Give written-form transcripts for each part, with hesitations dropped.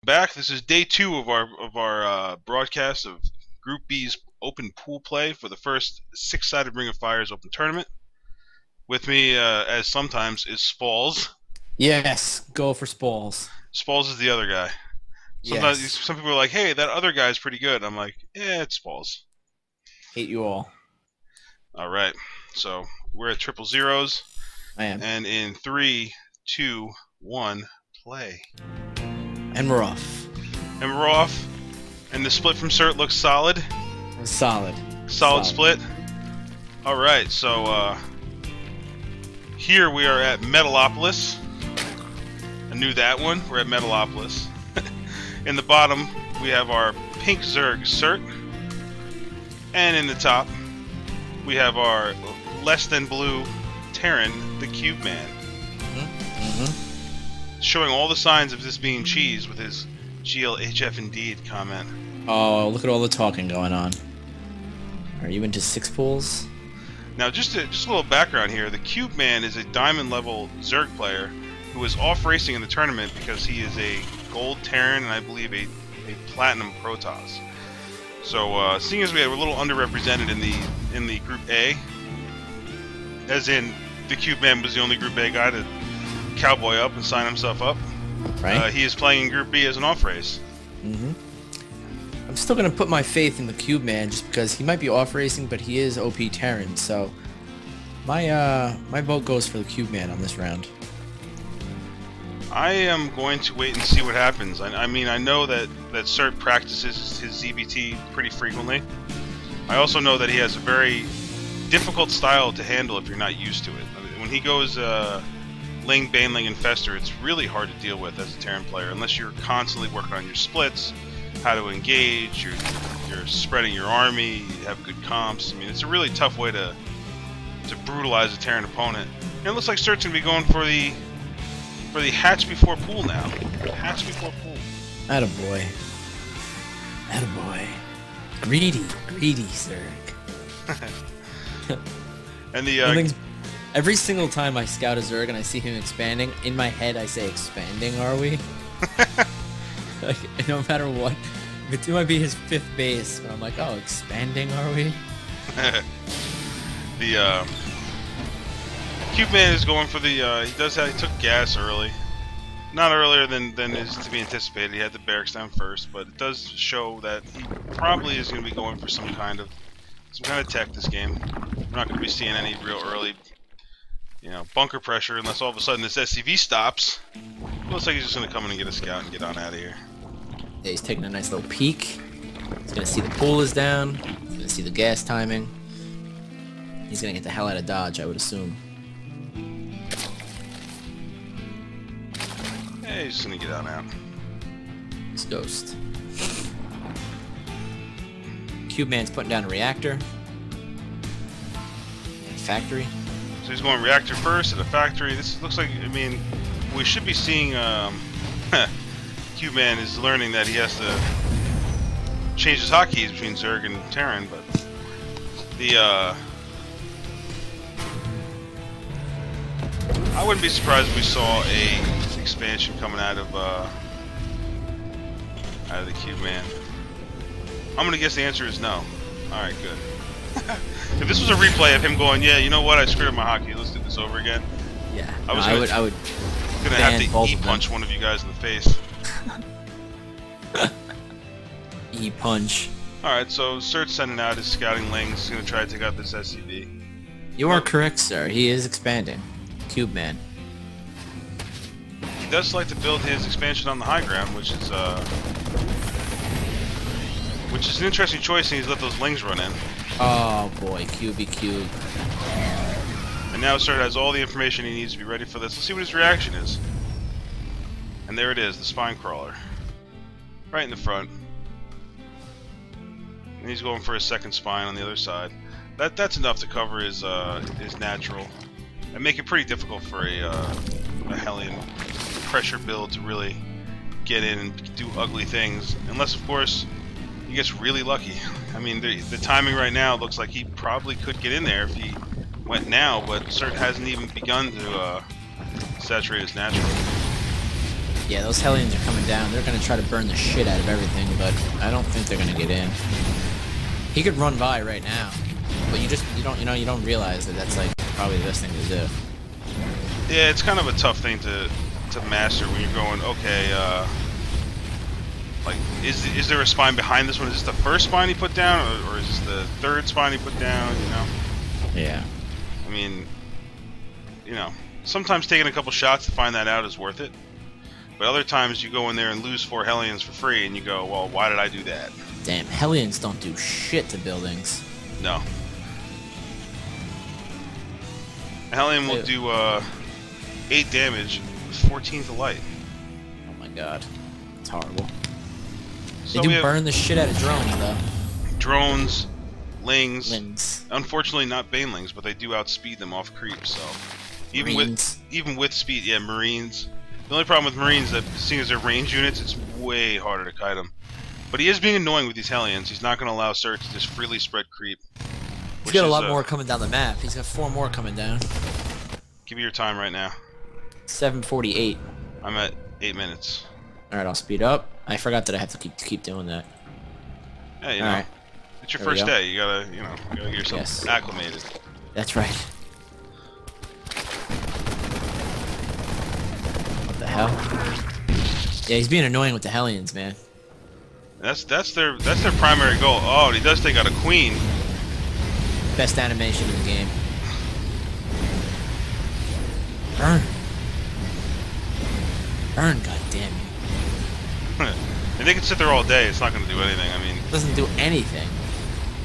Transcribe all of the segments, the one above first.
back. This is day 2 of our broadcast of Group B's open pool play for the first 6-sided Ring of Fire's open tournament. With me, as sometimes, is Spalls. Yes, go for Spalls. Spalls is the other guy. Sometimes some people are like, "Hey, that other guy's pretty good." I'm like, "Yeah, it's Spalls." Hate you all. All right, so we're at 000s. I am. And in 3, 2, 1, play. And we're off. And we're off. And the split from Sert looks solid. Solid. Solid split. Alright, so here we are at Metalopolis. I knew that one. We're at Metalopolis. In the bottom, we have our pink Zerg Sert. And in the top, we have our less than blue Terran, TheCubeMan. Showing all the signs of this being cheese with his GLHF indeed comment. Oh, look at all the talking going on. Are you into 6 pools? Now, just a little background here. The TheCubeMan is a diamond level Zerg player who is off racing in the tournament because he is a gold Terran and I believe a platinum Protoss. So, seeing as we're a little underrepresented in the Group A, as in TheCubeMan was the only Group A guy to cowboy up and sign himself up. Right. He is playing in Group B as an off race. I'm still gonna put my faith in the TheCubeMan just because he might be off racing, but he is OP Terran. So my vote goes for the TheCubeMan on this round. I am going to wait and see what happens. I mean, I know that Sert practices his ZBT pretty frequently. I also know that he has a very difficult style to handle if you're not used to it. I mean, when he goes Ling, Baneling, and Fester, it's really hard to deal with as a Terran player unless you're constantly working on your splits, how to engage, you're spreading your army, you have good comps. I mean, it's a really tough way to brutalize a Terran opponent. And it looks like Sert's going to be going for the hatch before pool now. Hatch before pool. Attaboy. Attaboy. Greedy Zerg. And the every single time I scout a Zerg and I see him expanding, in my head I say, expanding, are we? Like, no matter what. It might be his 5th base, but I'm like, oh, expanding, are we? The TheCubeMan is going for the, he took gas early. Not earlier than is to be anticipated. He had the barracks down first, but it does show that he probably is going to be going for some kind of tech this game. We're not going to be seeing any real early, bunker pressure unless all of a sudden this SCV stops. Looks like he's just going to come in and get a scout and get on out of here. Yeah, he's taking a nice little peek. He's going to see the pool is down. He's going to see the gas timing. He's going to get the hell out of Dodge, I would assume. Yeah, he's just going to get on out. He's Ghost. TheCubeMan's putting down a reactor. And a factory. So he's going reactor first at a factory. This looks like, I mean, we should be seeing, TheCubeMan is learning that he has to change his hotkeys between Zerg and Terran, but I wouldn't be surprised if we saw a expansion coming out of the TheCubeMan. I'm gonna guess the answer is no. Alright, good. If this was a replay of him going, yeah, you know what, I screwed up my hockey, let's do this over again. Yeah, I would gonna have to E-punch one of you guys in the face. E-punch. Alright, so Sert's sending out his scouting lings. He's gonna try to take out this SCV. You are correct, sir. He is expanding. TheCubeMan. He does like to build his expansion on the high ground, which is an interesting choice, and he's let those lings run in. Oh boy, Cube. And now Sert has all the information he needs to be ready for this. Let's see what his reaction is. And there it is, the spine crawler. Right in the front. And he's going for his second spine on the other side. That's enough to cover his natural. And make it pretty difficult for a Hellion pressure build to really get in and do ugly things. Unless, of course, he gets really lucky. I mean, the timing right now looks like he probably could get in there if he went now, but Sert hasn't even begun to saturate his natural. Yeah, those Hellions are coming down. They're gonna try to burn the shit out of everything, but I don't think they're gonna get in. He could run by right now, but you don't realize that that's like probably the best thing to do. Yeah, it's kind of a tough thing to master when you're going, okay, like, is there a spine behind this one? Is this the first spine he put down, or is this the third spine he put down, you know? Yeah. I mean, you know, sometimes taking a couple shots to find that out is worth it. But other times you go in there and lose 4 Hellions for free, and you go, well, why did I do that? Damn, Hellions don't do shit to buildings. No. A Hellion will do 8 damage with 14 to light. Oh my god. It's horrible. So They do burn the shit out of drones, though. Drones, Lings. Lings. Unfortunately, not Banelings, but they do outspeed them off creep, so... Even with speed, yeah, Marines. The only problem with Marines is that, seeing as they're range units, it's way harder to kite them. But he is being annoying with these Hellions. He's not going to allow Sert to just freely spread creep. He's got a lot more coming down the map. He's got 4 more coming down. Give me your time right now. 7:48. I'm at 8 minutes. Alright, I'll speed up. I forgot that I have to keep doing that. Yeah, you know, it's your first day. You gotta get yourself acclimated. That's right. What the hell? Yeah, he's being annoying with the Hellions, man. That's their primary goal. Oh, and he does take out a queen. Best animation in the game. Burn. Burn, goddammit. And they can sit there all day. It's not going to do anything. I mean, it doesn't do anything.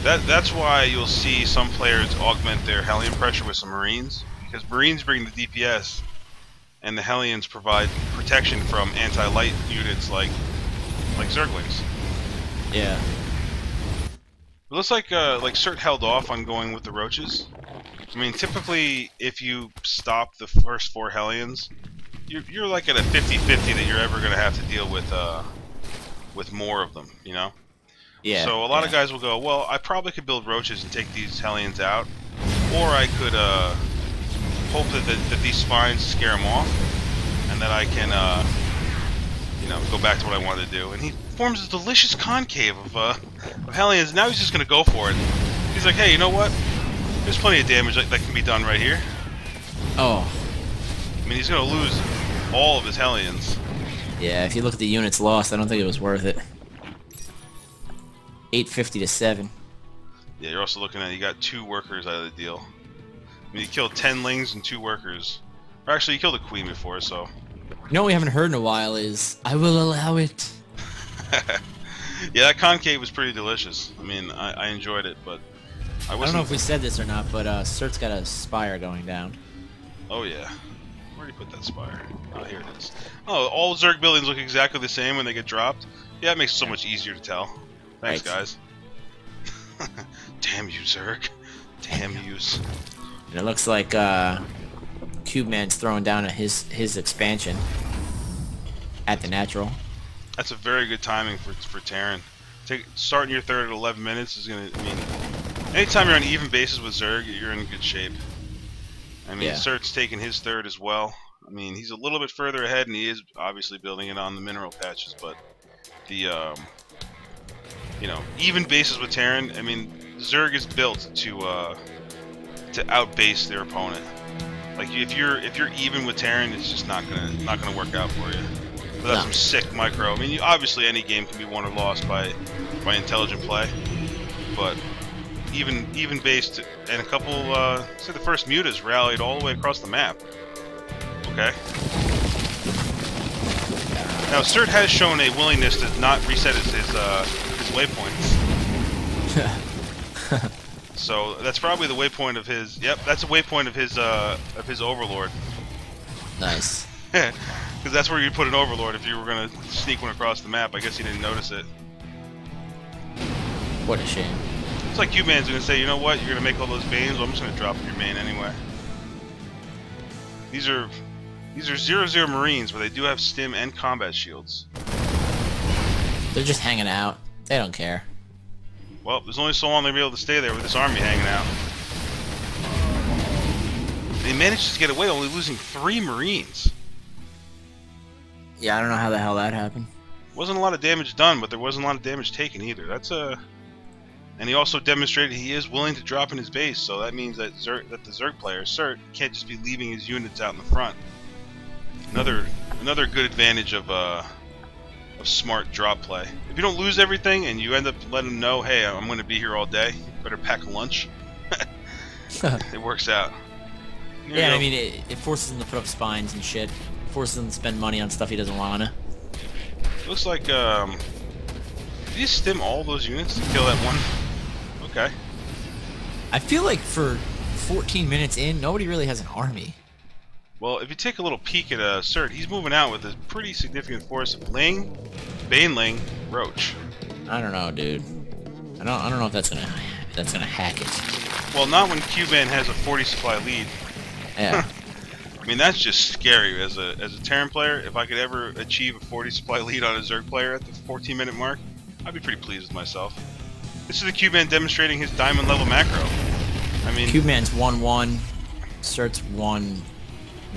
That's why you'll see some players augment their Hellion pressure with some Marines, because Marines bring the DPS, and the Hellions provide protection from anti-light units like Zerglings. Yeah. It looks like Sert held off on going with the Roaches. I mean, typically, if you stop the first 4 Hellions, you're like at a 50-50 that you're ever going to have to deal with more of them, you know? Yeah. So a lot of guys will go, well, I probably could build Roaches and take these Hellions out, or I could hope that these spines scare them off, and that I can, you know, go back to what I wanted to do. And he forms a delicious concave of Hellions. Now he's just going to go for it. He's like, hey, you know what? There's plenty of damage that can be done right here. Oh. I mean, he's going to lose all of his Hellions. Yeah, if you look at the units lost, I don't think it was worth it. 850 to 7. Yeah, you're also looking at, you got 2 workers out of the deal. I mean, you killed 10 Lings and 2 workers. Or actually, you killed a Queen before, so... You know what we haven't heard in a while is, I will allow it. Yeah, that concave was pretty delicious. I mean, I enjoyed it, but... I don't know if we said this or not, but Sert's got a spire going down. Oh, yeah. Where did he put that spire? Oh, here it is. Oh, all Zerg buildings look exactly the same when they get dropped. Yeah, it makes it so much easier to tell. Thanks, guys. Damn you, Zerg. Damn yous. And it looks like TheCubeMan's throwing down his expansion at the natural. That's a very good timing for Terran. Starting your third at 11 minutes is gonna. I mean, anytime you're on even bases with Zerg, you're in good shape. I mean, Sert's taking his third as well. I mean, he's a little bit further ahead, and he is obviously building it on the mineral patches. But the you know, even bases with Terran. I mean, Zerg is built to outbase their opponent. Like if you're even with Terran, it's just not gonna work out for you. But that's some sick micro. I mean, obviously any game can be won or lost by intelligent play, but even based and a couple say the first mutas rallied all the way across the map. Okay. Now Sert has shown a willingness to not reset his waypoints. So that's probably the waypoint of his. Yep, that's a waypoint of his overlord. Nice. Because that's where you'd put an overlord if you were gonna sneak one across the map. I guess he didn't notice it. What a shame. It's like TheCubeMan's gonna say, you know what? You're gonna make all those Banes. Well, I'm just gonna drop your main anyway. These are 0-0 Marines, but they do have stim and combat shields. They're just hanging out. They don't care. Well, there's only so long they'll be able to stay there with this army hanging out. They managed to get away, only losing 3 Marines. Yeah, I don't know how the hell that happened. Wasn't a lot of damage done, but there wasn't a lot of damage taken either. That's a... And he also demonstrated he is willing to drop in his base, so that means that the Zerg player, Sert, can't just be leaving his units out in the front. Another good advantage of smart drop play. If you don't lose everything and you end up letting them know, hey, I'm going to be here all day, better pack a lunch. It works out. Yeah, I mean, it forces him to put up spines and shit. It forces him to spend money on stuff he doesn't wanna. Looks like, did he stim all those units to kill that one? Okay. I feel like for 14 minutes in, nobody really has an army. Well, if you take a little peek at Sert, he's moving out with a pretty significant force of Ling, Baneling, Roach. I don't know, dude. I don't know if that's gonna hack it. Well, not when TheCubeMan has a 40 supply lead. Yeah. I mean, that's just scary as a Terran player. If I could ever achieve a 40 supply lead on a Zerg player at the 14-minute mark, I'd be pretty pleased with myself. This is TheCubeMan demonstrating his diamond level macro. I mean, TheCubeMan's 1-1, Sert's 1-1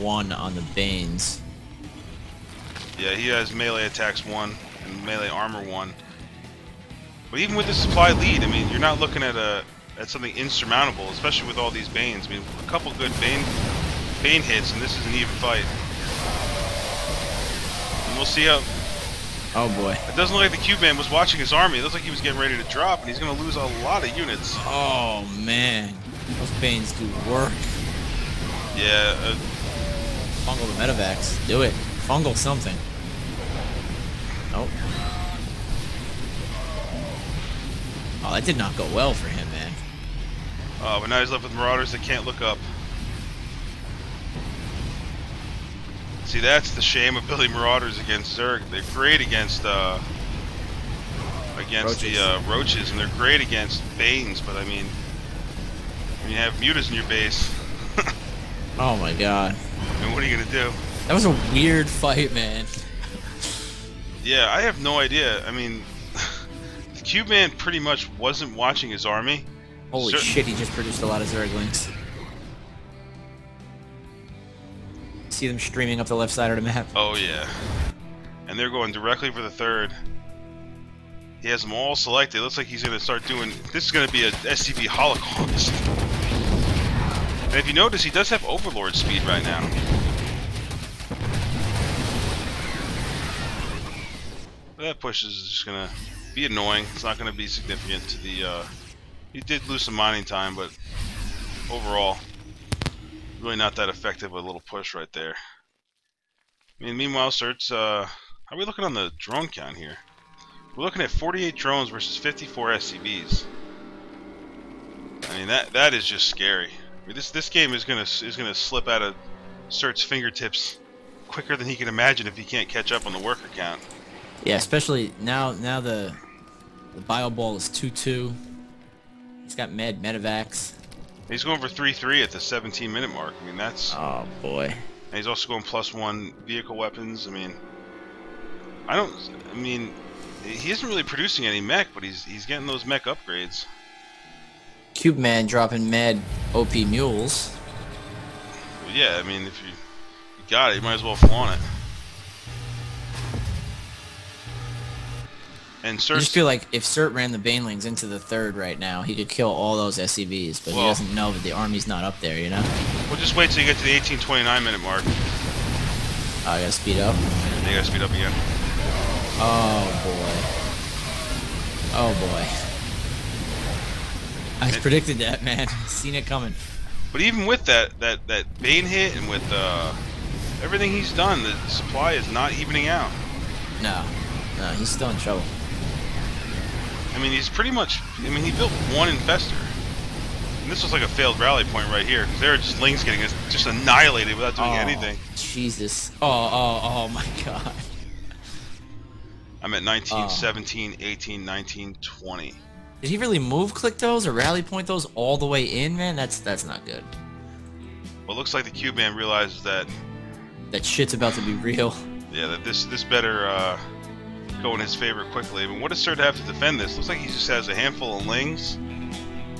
on the Banes. Yeah, he has melee attacks 1 and melee armor 1. But even with the supply lead, I mean, you're not looking at something insurmountable, especially with all these Banes. I mean, a couple good Bane hits, and this is an even fight. And we'll see how... Oh boy. It doesn't look like TheCubeMan was watching his army. It looks like he was getting ready to drop, and he's going to lose a lot of units. Oh man, those Banes do work. Yeah. Fungal the Metavax. Do it. Fungal something. Nope. Oh, that did not go well for him, man. But now he's left with Marauders that can't look up. See, that's the shame of building Marauders against Zerg. They're great against the Roaches, and they're great against Banes, but I mean, when you have Mutas in your base... Oh my god. I mean, what are you gonna do? That was a weird fight, man. Yeah, I have no idea. I mean, TheCubeMan pretty much wasn't watching his army. Holy shit, he just produced a lot of Zerglings. See them streaming up the left side of the map. Oh yeah. And they're going directly for the third. He has them all selected. It looks like he's going to start doing... This is going to be a SCV Holocaust. And if you notice, he does have Overlord speed right now. But that push is just going to be annoying. It's not going to be significant to the... He did lose some mining time, but overall, really not that effective with a little push right there. I mean, meanwhile, Sert's... how are we looking on the drone count here? We're looking at 48 drones versus 54 SCVs. I mean, that is just scary. I mean, this game is gonna slip out of Sert's fingertips quicker than he can imagine if he can't catch up on the worker count. Yeah, especially now the bio ball is 2-2. He's got Medavax. He's going for 3-3 at the 17-minute mark. I mean, that's... Oh boy. And he's also going +1 vehicle weapons. I mean, he isn't really producing any mech, but he's getting those mech upgrades. TheCubeMan dropping mad OP mules. Well, yeah, I mean, if you got it, you might as well flaunt it. And Sert... I just feel like if Sert ran the Banelings into the third right now, he could kill all those SCVs, but he doesn't know that the army's not up there, you know? Well, just wait till you get to the 18-29-minute mark. Oh, I gotta speed up? Yeah, you gotta speed up again. Oh boy. Oh boy. I predicted that, man. Seen it coming. But even with that Bane hit and with everything he's done, the supply is not evening out. No, he's still in trouble. I mean, he's pretty much... I mean, he built one Infestor. And this was like a failed rally point right here, because they were just Lings getting just annihilated without doing anything. Jesus. Oh my god. I'm at 19, 17, 18, 19, 20. Did he really move click those or rally point those all the way in, man? That's not good. Well, it looks like TheCubeMan realizes that shit's about to be real. Yeah, that this better go in his favor quickly. I mean, what does Sert have to defend this? Looks like he just has a handful of Lings.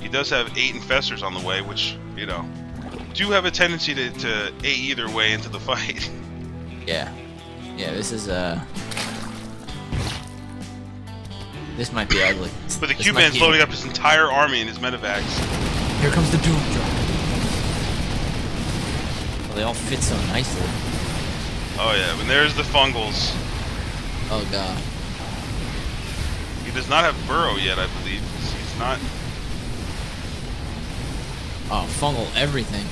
He does have 8 Infestors on the way, which, you know, do have a tendency to A either way into the fight. Yeah. Yeah, this is this might be ugly. But the TheCubeMan's loading up his entire army in his medevacs. Here comes the Doom Drop. Well, they all fit so nicely. Oh yeah, and there's the Fungals. Oh god. He does not have Burrow yet, I believe. He's not. Oh, Fungal everything.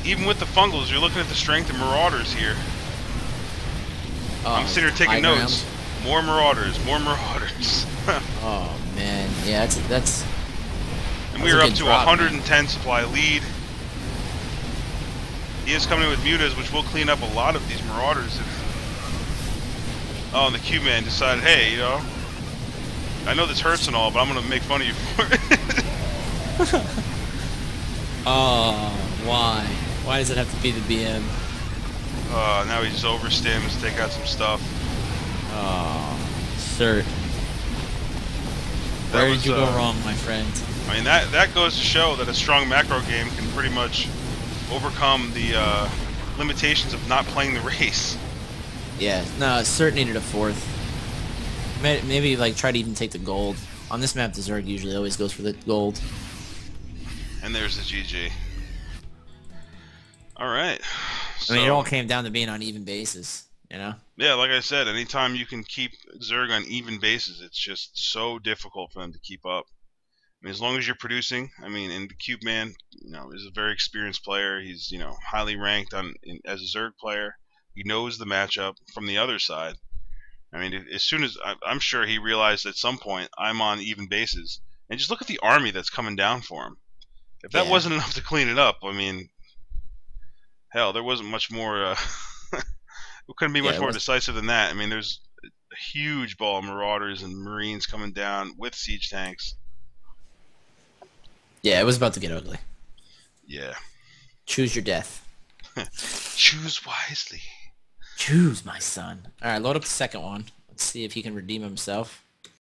Even with the Fungals, you're looking at the strength of Marauders here. Oh, I'm sitting here taking notes. More Marauders, more Marauders. Oh man, yeah, that's. And we are up to 110 supply lead. He is coming in with mutas, which will clean up a lot of these Marauders. Oh, and the TheCubeMan decided, hey, you know, I know this hurts and all, but I'm gonna make fun of you for it. Oh, why? Why does it have to be the BM? Now he just overstims to take out some stuff. Oh, Sert. Where did you go wrong, my friend? I mean, that goes to show that a strong macro game can pretty much overcome the limitations of not playing the race. Yeah, no, Sert needed a fourth. Maybe like try to even take the gold. On this map, the Zerg usually always goes for the gold. And there's the GG. Alright. I mean, it all came down to being on even bases, you know? Yeah, like I said, anytime you can keep Zerg on even bases, it's just so difficult for them to keep up. I mean, as long as you're producing, I mean, and the TheCubeMan, you know, is a very experienced player. He's, you know, highly ranked as a Zerg player. He knows the matchup from the other side. I mean, as soon as I'm sure he realized at some point I'm on even bases, and just look at the army that's coming down for him. If that wasn't enough to clean it up, I mean, hell, there wasn't much more. It couldn't be much more decisive than that. I mean, there's a huge ball of Marauders and Marines coming down with siege tanks. Yeah, it was about to get ugly. Yeah. Choose your death. Choose wisely. Choose, my son. Alright, load up the second one. Let's see if he can redeem himself.